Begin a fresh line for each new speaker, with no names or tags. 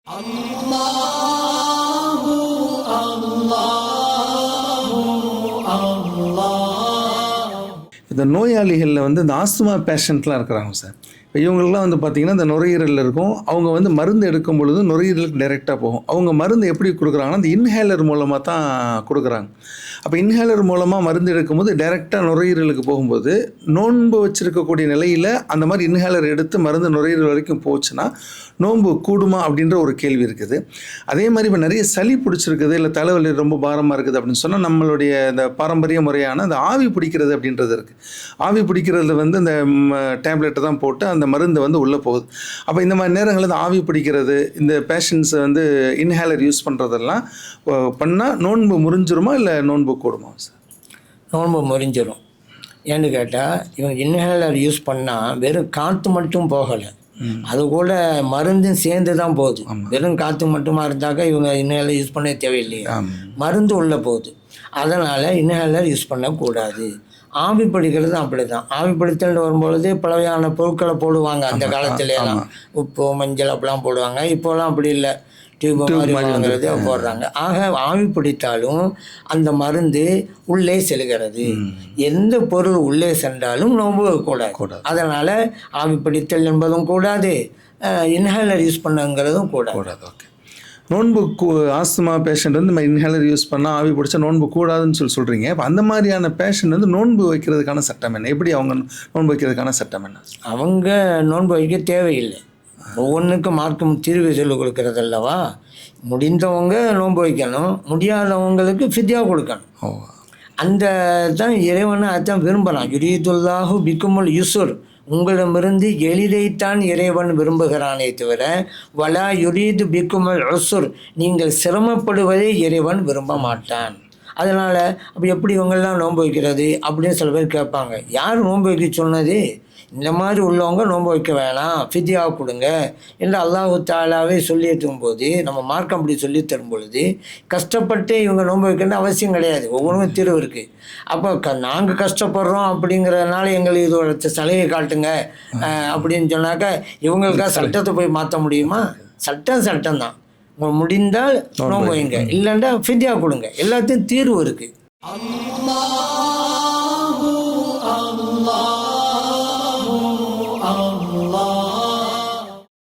அல்லாஹு அல்லாஹு அல்லாஹ். இந்த நோயாளிகளில் வந்து இந்த ஆஸ்துமா பேஷண்ட்லாம் இருக்கிறாங்க சார். இப்போ இவங்களுக்குலாம் வந்து பார்த்திங்கன்னா இந்த நுரையீரலில் இருக்கும். அவங்க வந்து மருந்து எடுக்கும் பொழுது நுரையீரலுக்கு டைரெக்டாக போகும். அவங்க மருந்து எப்படி கொடுக்குறாங்கன்னா இந்த இன்ஹேலர் மூலமாக தான் கொடுக்குறாங்க. அப்போ இன்ஹேலர் மூலமாக மருந்து எடுக்கும்போது டைரெக்டாக நுரையீரலுக்கு போகும்போது நோன்பு வச்சுருக்கக்கூடிய நிலையில் அந்த மாதிரி இன்ஹேலர் எடுத்து மருந்து நுரையீரல் வரைக்கும் போச்சுன்னா நோன்பு கூடுமா அப்படின்ற ஒரு கேள்வி இருக்குது. அதே மாதிரி இப்போ நிறைய சளி பிடிச்சிருக்குது, இல்லை தலைவலி ரொம்ப பாரமாக இருக்குது அப்படின்னு சொன்னால் நம்மளுடைய இந்த பாரம்பரிய முறையான அந்த ஆவி பிடிக்கிறது அப்படின்றது இருக்குது. ஆவி பிடிக்கிறதுல வந்து இந்த டேப்லெட்டை தான் போட்டு அந்த மருந்து வந்து உள்ளே போகுது. அப்போ இந்த மாதிரி நேரங்களில் இந்த ஆவி பிடிக்கிறது, இந்த பேஷண்ட்ஸை வந்து இன்ஹேலர் யூஸ் பண்ணுறதெல்லாம் பண்ணால் நோன்பு முறிஞ்சிருமா இல்லை நோன்பு கூடுமா சார்?
நோன்பு முறிஞ்சிடும். ஏன்னு கேட்டால் இவங்க இன்ஹேலர் யூஸ் பண்ணால் வெறும் காற்று மட்டும் போகலை, அது கூட மருந்தும் சேர்ந்து தான் போகுது. வெறும் காற்று மட்டுமா இருந்தாக்கா இவங்க இன்ஹேலர் யூஸ் பண்ண தேவையில்லையா, மருந்து உள்ளே போகுது. அதனால் இன்ஹேலர் யூஸ் பண்ணக்கூடாது. ஆவி பிடிக்கிறது அப்படி தான். ஆவி பிடித்தல் வரும்பொழுது பலவையான பொருட்களை போடுவாங்க. அந்த காலத்துலலாம் உப்பு மஞ்சள் அப்படிலாம் போடுவாங்க. இப்போலாம் அப்படி இல்லை, டியூப் மாதிரி வாங்குறது போடுறாங்க. ஆக ஆவி பிடித்தாலும் அந்த மருந்து உள்ளே செல்கிறது. எந்த பொருள் உள்ளே சென்றாலும் நோன்பு கூடாது. அதனால் ஆவி பிடித்தல் என்பதும் கூடாது, இன்ஹேலர் யூஸ் பண்ணுங்கிறதும் கூடாது.
ஓகே. நோன்பு ஆஸ்துமா பேஷண்ட் வந்து நம்ம இன்ஹேலர் யூஸ் பண்ணால் ஆவி பிடிச்சா நோன்பு கூடாதுன்னு சொல்கிறீங்க. இப்போ அந்த மாதிரியான பேஷண்ட் வந்து நோன்பு வைக்கிறதுக்கான சட்டம் என்ன? எப்படி அவங்க நோன்பு வைக்கிறதுக்கான சட்டம் என்ன?
அவங்க நோன்பு வைக்க தேவையில்லை. ஒவ்வொன்றுக்கும் மார்க்கம் தீர்வு சொல்லிக் கொடுக்கறது அல்லவா. முடிந்தவங்க நோன்பு வைக்கணும், முடியாதவங்களுக்கு ஃபித்யா கொடுக்கணும். அந்த தான் இறைவனை அதுதான் விரும்பலாம். யுரீதுல்லாஹு பிக்குமுல் யுசுர், உங்களிடமிருந்து எளிதைத்தான் இறைவன் விரும்புகிறானே தவிர வலா யுரீது பிக்குமுல் உசுர், நீங்கள் சிரமப்படுவதை இறைவன் விரும்ப மாட்டான். அதனால் அப்போ எப்படி இவங்கெல்லாம் நோன்பு வைக்கிறது அப்படின்னு சில பேர் கேட்பாங்க. யார் நோன்பு வைக்க சொன்னது? இந்த மாதிரி உள்ளவங்க நோன்பு வைக்க வேணாம், ஃபித்யா கொடுங்க என்று அல்லாஹு தாலாவே சொல்லி போது நம்ம மார்க்கம் அப்படி சொல்லி தரும் பொழுது கஷ்டப்பட்டு இவங்க நோன்பு வைக்கணும்னு அவசியம் கிடையாது. ஒவ்வொன்றும் தீர்வு இருக்குது. அப்போ நாங்கள் கஷ்டப்படுறோம் அப்படிங்கிறதுனால எங்களுக்கு இதோட சலுகை காட்டுங்க அப்படின்னு சொன்னாக்கா இவங்களுக்காக சட்டத்தை போய் மாற்ற முடியுமா? சட்டம் தான். உங்களுக்கு முடிந்தால் நோன்பு வைங்க, இல்லைன்னா ஃபித்யா கொடுங்க. எல்லாத்தையும் தீர்வு இருக்குது.